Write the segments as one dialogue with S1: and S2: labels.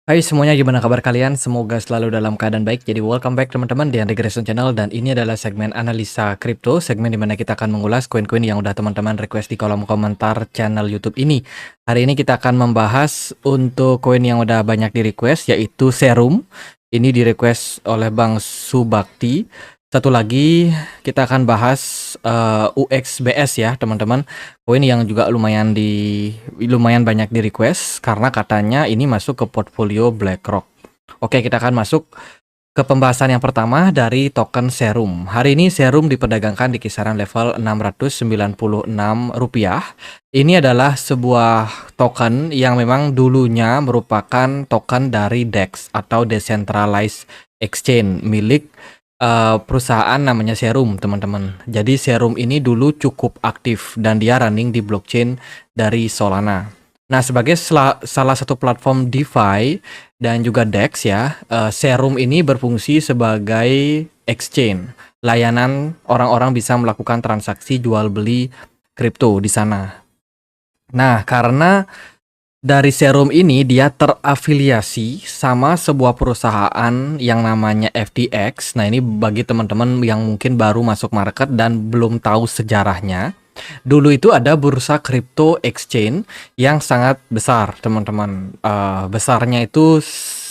S1: Hai semuanya, gimana kabar kalian? Semoga selalu dalam keadaan baik. Jadi welcome back teman-teman di Regression Channel, dan ini adalah segmen analisa kripto, segmen dimana kita akan mengulas koin-koin yang udah teman-teman request di kolom komentar channel YouTube ini. Hari ini kita akan membahas untuk koin yang udah banyak di request, yaitu Serum. Ini di request oleh Bang Subakti. Satu lagi kita akan bahas UXBS ya teman-teman. Koin yang juga lumayan banyak di request karena katanya ini masuk ke portfolio BlackRock. Oke, kita akan masuk ke pembahasan yang pertama dari token Serum. Hari ini Serum diperdagangkan di kisaran level Rp696. Ini adalah sebuah token yang memang dulunya merupakan token dari DEX atau Decentralized Exchange milik perusahaan namanya Serum, teman-teman. Jadi Serum ini dulu cukup aktif dan dia running di blockchain dari Solana. Nah, sebagai salah satu platform DeFi dan juga DEX ya, Serum ini berfungsi sebagai exchange, layanan orang-orang bisa melakukan transaksi jual beli kripto di sana. Nah, karena dari Serum ini dia terafiliasi sama sebuah perusahaan yang namanya FTX. Nah, ini bagi teman-teman yang mungkin baru masuk market dan belum tahu sejarahnya. Dulu itu ada bursa crypto exchange yang sangat besar, teman-teman. Besarnya itu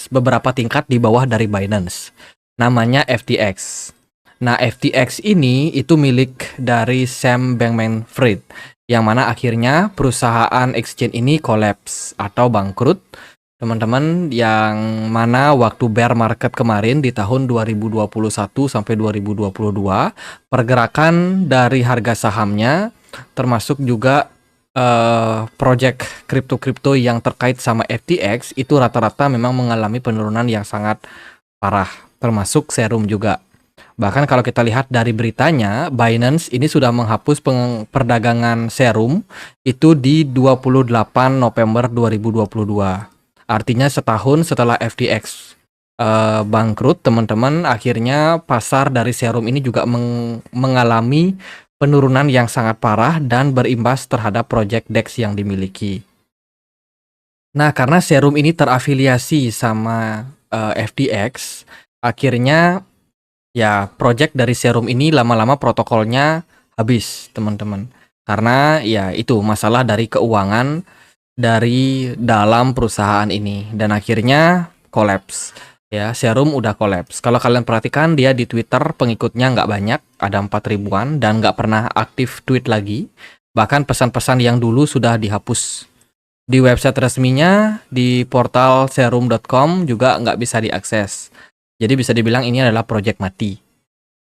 S1: beberapa tingkat di bawah dari Binance. Namanya FTX. Nah, FTX ini itu milik dari Sam Bankman-Fried, yang mana akhirnya perusahaan exchange ini collapse atau bangkrut. Teman-teman, yang mana waktu bear market kemarin di tahun 2021 sampai 2022, pergerakan dari harga sahamnya termasuk juga project kripto-kripto yang terkait sama FTX itu rata-rata memang mengalami penurunan yang sangat parah, termasuk Serum juga. Bahkan kalau kita lihat dari beritanya, Binance ini sudah menghapus perdagangan Serum itu di 28 November 2022. Artinya setahun setelah FTX bangkrut, teman-teman, akhirnya pasar dari Serum ini juga mengalami penurunan yang sangat parah dan berimbas terhadap project DEX yang dimiliki. Nah, karena Serum ini terafiliasi sama FTX, akhirnya ya, project dari Serum ini lama-lama protokolnya habis, teman-teman. Karena ya itu masalah dari keuangan dari dalam perusahaan ini dan akhirnya collapse. Ya, Serum udah collapse. Kalau kalian perhatikan dia di Twitter pengikutnya nggak banyak, ada 4 ribuan dan nggak pernah aktif tweet lagi. Bahkan pesan-pesan yang dulu sudah dihapus. Di website resminya di portal serum.com juga nggak bisa diakses. Jadi bisa dibilang ini adalah project mati.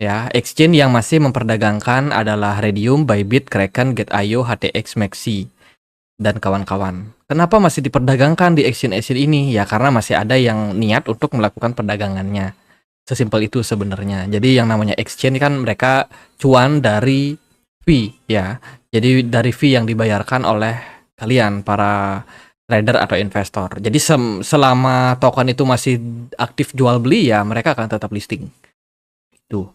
S1: Ya, exchange yang masih memperdagangkan adalah Redium, Bybit, Kraken, Get.io, HTX, Maxi, dan kawan-kawan. Kenapa masih diperdagangkan di exchange ini? Ya karena masih ada yang niat untuk melakukan perdagangannya. Sesimpel itu sebenarnya. Jadi yang namanya exchange kan mereka cuan dari fee ya. Jadi dari fee yang dibayarkan oleh kalian para trader atau investor. Jadi selama token itu masih aktif jual beli ya mereka akan tetap listing. Itu.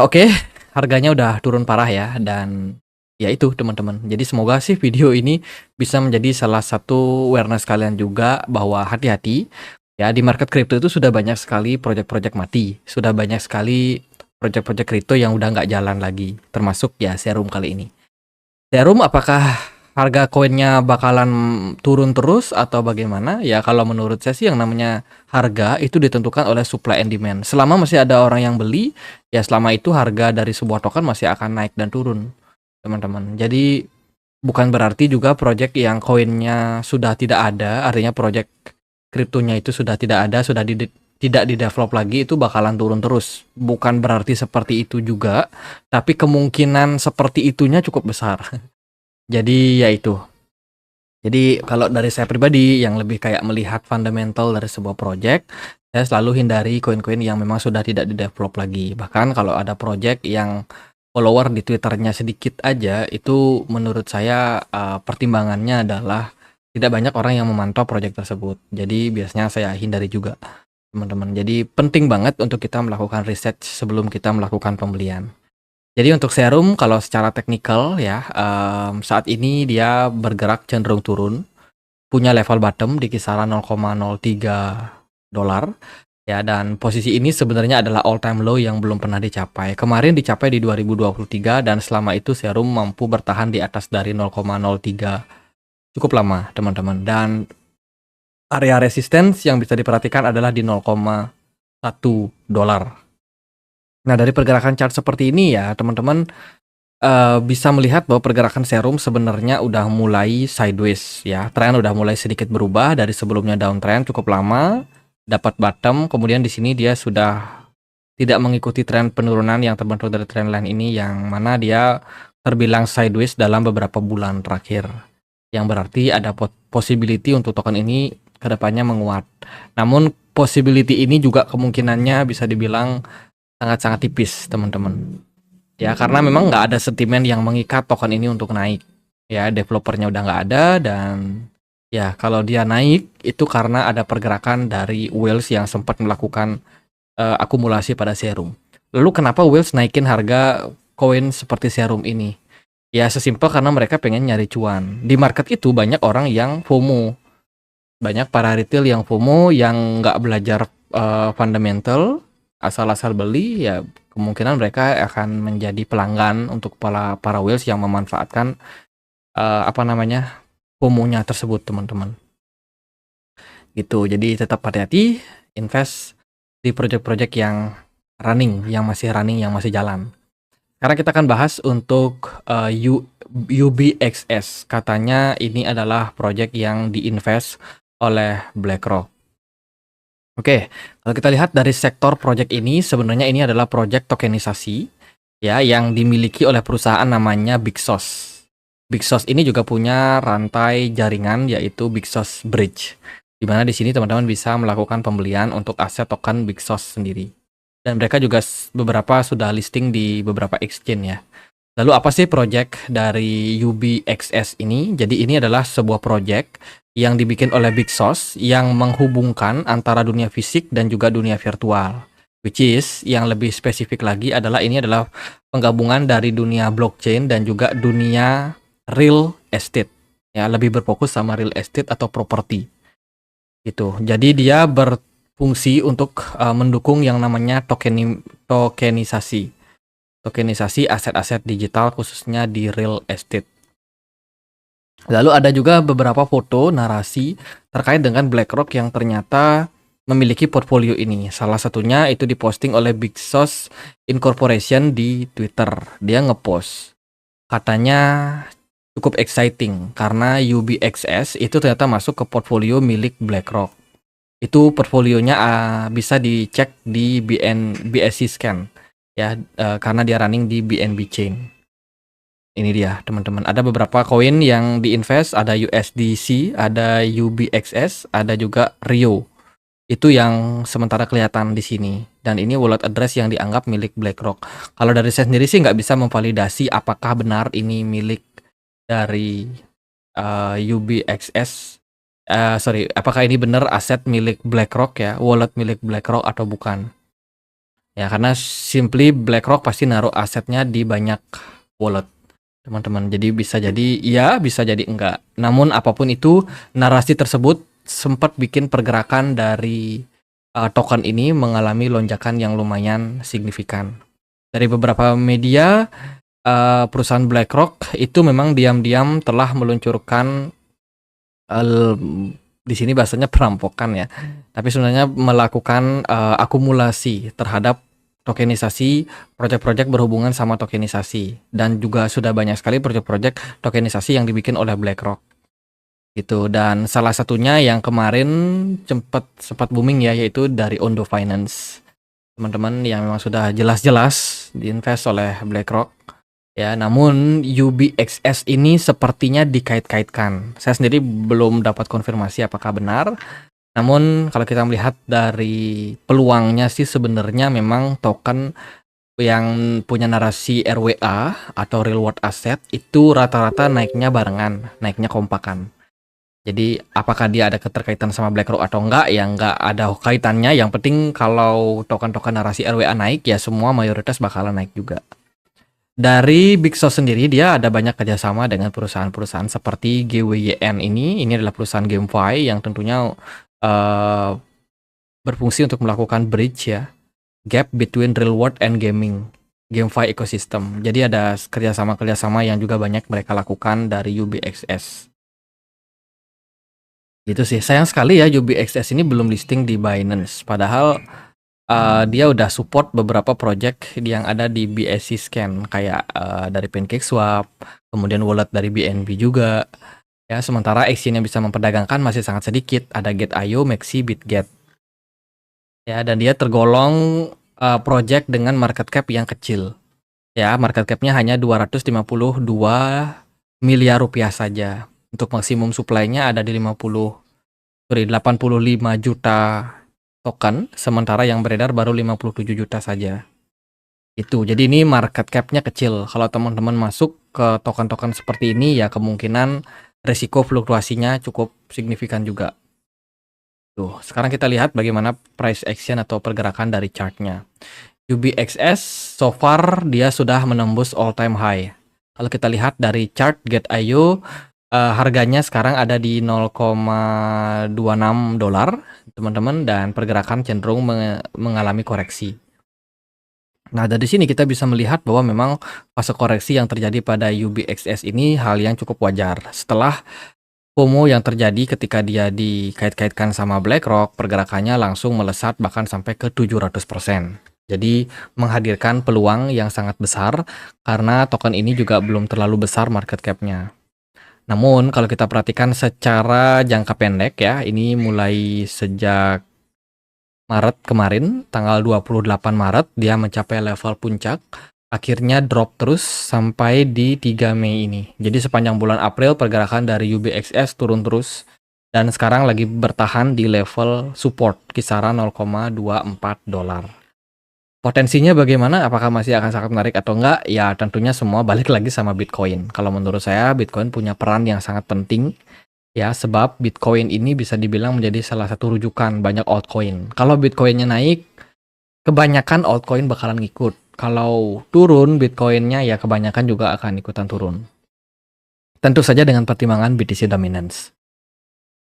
S1: Oke, harganya udah turun parah ya dan ya itu teman-teman. Jadi semoga sih video ini bisa menjadi salah satu awareness kalian juga bahwa hati-hati ya, di market crypto itu sudah banyak sekali project-project mati, sudah banyak sekali project-project crypto yang udah nggak jalan lagi, termasuk ya Serum kali ini. Serum apakah harga koinnya bakalan turun terus atau bagaimana? Ya kalau menurut saya sih yang namanya harga itu ditentukan oleh supply and demand. Selama masih ada orang yang beli, ya selama itu harga dari sebuah token masih akan naik dan turun, teman-teman. Jadi bukan berarti juga project yang koinnya sudah tidak ada, artinya project kriptonya itu sudah tidak ada, sudah tidak di-develop lagi itu bakalan turun terus. Bukan berarti seperti itu juga, tapi kemungkinan seperti itunya cukup besar. Jadi ya itu. Jadi kalau dari saya pribadi yang lebih kayak melihat fundamental dari sebuah project, saya selalu hindari koin-koin yang memang sudah tidak di-develop lagi. Bahkan kalau ada project yang follower di Twitternya sedikit aja, itu menurut saya pertimbangannya adalah tidak banyak orang yang memantau project tersebut. Jadi biasanya saya hindari juga, teman-teman. Jadi penting banget untuk kita melakukan riset sebelum kita melakukan pembelian. Jadi untuk Serum kalau secara teknikal ya, saat ini dia bergerak cenderung turun. punya level bottom di kisaran 0,03 dolar ya, dan posisi ini sebenarnya adalah all time low yang belum pernah dicapai. Kemarin dicapai di 2023 dan selama itu Serum mampu bertahan di atas dari 0,03 cukup lama teman-teman, dan area resistance yang bisa diperhatikan adalah di 0,1 dolar. Nah, dari pergerakan chart seperti ini ya teman-teman bisa melihat bahwa pergerakan Serum sebenarnya udah mulai sideways ya. Tren udah mulai sedikit berubah dari sebelumnya downtrend cukup lama, dapat bottom, kemudian di sini dia sudah tidak mengikuti tren penurunan yang terbentuk dari trendline ini, yang mana dia terbilang sideways dalam beberapa bulan terakhir. Yang berarti ada possibility untuk token ini kedepannya menguat. Namun possibility ini juga kemungkinannya bisa dibilang sangat-sangat tipis teman-teman. Ya, karena memang nggak ada sentimen yang mengikat token ini untuk naik. Ya, developernya udah nggak ada, dan ya kalau dia naik itu karena ada pergerakan dari whales yang sempat melakukan akumulasi pada Serum. Lalu kenapa whales naikin harga koin seperti Serum ini? Ya sesimpel karena mereka pengen nyari cuan. Di market itu banyak orang yang FOMO. Banyak para retail yang FOMO, yang nggak belajar fundamental, asal-asal beli, ya kemungkinan mereka akan menjadi pelanggan untuk para whales yang memanfaatkan FOMO-nya tersebut teman-teman. Gitu. Jadi tetap hati-hati, invest di project-project yang running, yang masih jalan. Sekarang kita akan bahas untuk UBXS. Katanya ini adalah project yang diinvest oleh BlackRock. Oke, kalau kita lihat dari sektor project ini, sebenarnya ini adalah project tokenisasi ya, yang dimiliki oleh perusahaan namanya Bigsos. Bigsos ini juga punya rantai jaringan yaitu Bigsos Bridge, di mana di sini teman-teman bisa melakukan pembelian untuk aset token Bigsos sendiri. Dan mereka juga beberapa sudah listing di beberapa exchange ya. Lalu apa sih project dari UBXS ini? Jadi ini adalah sebuah project yang dibikin oleh Bigsos yang menghubungkan antara dunia fisik dan juga dunia virtual. Which is, yang lebih spesifik lagi adalah ini adalah penggabungan dari dunia blockchain dan juga dunia real estate. Ya, lebih berfokus sama real estate atau property. Gitu. Jadi dia berfungsi untuk mendukung yang namanya tokenisasi aset-aset digital khususnya di real estate. Lalu ada juga beberapa foto narasi terkait dengan BlackRock yang ternyata memiliki portfolio ini. Salah satunya itu diposting oleh Bigsos Incorporation di Twitter. Dia ngepost, katanya cukup exciting karena UBXS itu ternyata masuk ke portfolio milik BlackRock. Itu portfolionya bisa dicek di BSC Scan ya, karena dia running di BNB Chain. Ini dia teman-teman, ada beberapa koin yang diinvest, ada USDC, ada UBXS, ada juga Rio. Itu yang sementara kelihatan di sini, dan ini wallet address yang dianggap milik BlackRock. Kalau dari saya sendiri sih nggak bisa memvalidasi apakah benar ini milik dari UBXS, apakah ini benar aset milik BlackRock ya, wallet milik BlackRock atau bukan. Ya, karena simply BlackRock pasti naruh asetnya di banyak wallet teman-teman, jadi bisa jadi iya, bisa jadi enggak. Namun apapun itu, narasi tersebut sempat bikin pergerakan dari token ini mengalami lonjakan yang lumayan signifikan. Dari beberapa media, perusahaan BlackRock itu memang diam-diam telah meluncurkan di sini bahasanya perampokan ya, tapi sebenarnya melakukan akumulasi terhadap tokenisasi, proyek-proyek berhubungan sama tokenisasi, dan juga sudah banyak sekali proyek-proyek tokenisasi yang dibikin oleh BlackRock gitu. Dan salah satunya yang kemarin sempat booming ya, yaitu dari Ondo Finance, teman-teman, yang memang sudah jelas-jelas diinvest oleh BlackRock ya. Namun UBXS ini sepertinya dikait-kaitkan. Saya sendiri belum dapat konfirmasi apakah benar. Namun kalau kita melihat dari peluangnya sih sebenarnya memang token yang punya narasi RWA atau real world asset itu rata-rata naiknya barengan, naiknya kompakan. Jadi apakah dia ada keterkaitan sama BlackRock atau enggak, ya enggak ada kaitannya. Yang penting kalau token-token narasi RWA naik, ya semua mayoritas bakalan naik juga. Dari Bigso sendiri dia ada banyak kerjasama dengan perusahaan-perusahaan seperti GWYN ini adalah perusahaan GameFi yang tentunya berfungsi untuk melakukan bridge ya, gap between real world and gaming, GameFi ecosystem. Jadi ada kerjasama-kerjasama yang juga banyak mereka lakukan dari UBXS. Gitu sih, sayang sekali ya UBXS ini belum listing di Binance, padahal dia udah support beberapa project yang ada di BSC Scan kayak dari PancakeSwap, kemudian wallet dari BNB juga. Ya, sementara exchange yang bisa memperdagangkan masih sangat sedikit. Ada Get.io, Maxi, Bitget. Ya, dan dia tergolong project dengan market cap yang kecil. Ya, market cap-nya hanya 252 miliar rupiah saja. Untuk maksimum supply-nya ada di 85 juta token, sementara yang beredar baru 57 juta saja. Itu. Jadi ini market cap-nya kecil. Kalau teman-teman masuk ke token-token seperti ini ya kemungkinan resiko fluktuasinya cukup signifikan juga. Tuh, sekarang kita lihat bagaimana price action atau pergerakan dari chart-nya. UBXS so far dia sudah menembus all time high. Kalau kita lihat dari chart Get.io, harganya sekarang ada di 0,26 dolar, teman-teman, dan pergerakan cenderung mengalami koreksi. Nah, dari sini kita bisa melihat bahwa memang fase koreksi yang terjadi pada UBXS ini hal yang cukup wajar. Setelah FOMO yang terjadi ketika dia dikait-kaitkan sama BlackRock, pergerakannya langsung melesat bahkan sampai ke 700%. Jadi menghadirkan peluang yang sangat besar karena token ini juga belum terlalu besar market cap-nya. Namun kalau kita perhatikan secara jangka pendek ya, ini mulai sejak Maret kemarin, tanggal 28 Maret dia mencapai level puncak, akhirnya drop terus sampai di 3 Mei ini. Jadi sepanjang bulan April pergerakan dari UBXS turun terus dan sekarang lagi bertahan di level support kisaran 0,24 dolar. Potensinya bagaimana? Apakah masih akan sangat menarik atau enggak? Ya tentunya semua balik lagi sama Bitcoin. Kalau menurut saya Bitcoin punya peran yang sangat penting ya, sebab Bitcoin ini bisa dibilang menjadi salah satu rujukan banyak altcoin. Kalau Bitcoinnya naik, kebanyakan altcoin bakalan ngikut. Kalau turun Bitcoinnya ya kebanyakan juga akan ikutan turun. Tentu saja dengan pertimbangan BTC dominance.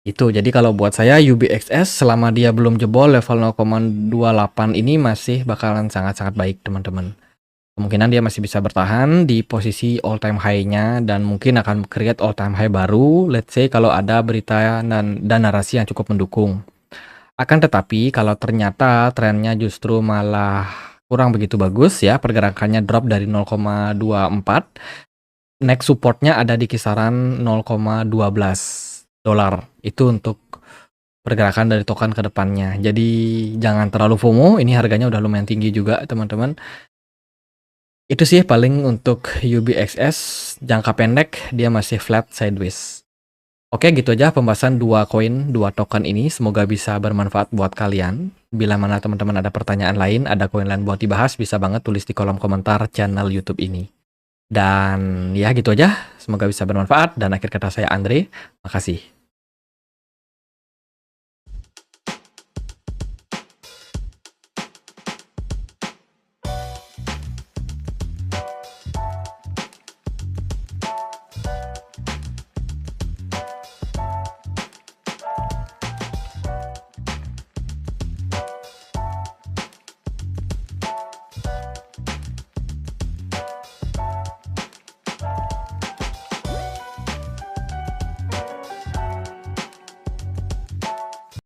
S1: Itu, jadi kalau buat saya UBXS selama dia belum jebol level 0,28 ini masih bakalan sangat-sangat baik teman-teman. Kemungkinan dia masih bisa bertahan di posisi all time high-nya dan mungkin akan create all time high baru, let's say kalau ada berita dan narasi yang cukup mendukung. Akan tetapi kalau ternyata trennya justru malah kurang begitu bagus ya, pergerakannya drop dari 0,24, next supportnya ada di kisaran 0,12 dolar. Itu untuk pergerakan dari token ke depannya. Jadi jangan terlalu FOMO, ini harganya udah lumayan tinggi juga teman-teman. Itu sih paling untuk UBXS, jangka pendek dia masih flat sideways. Oke, gitu aja pembahasan dua koin, dua token ini. Semoga bisa bermanfaat buat kalian. Bila mana teman-teman ada pertanyaan lain, ada koin lain buat dibahas, bisa banget tulis di kolom komentar channel YouTube ini. Dan ya gitu aja, semoga bisa bermanfaat. Dan akhir kata saya Andre, makasih.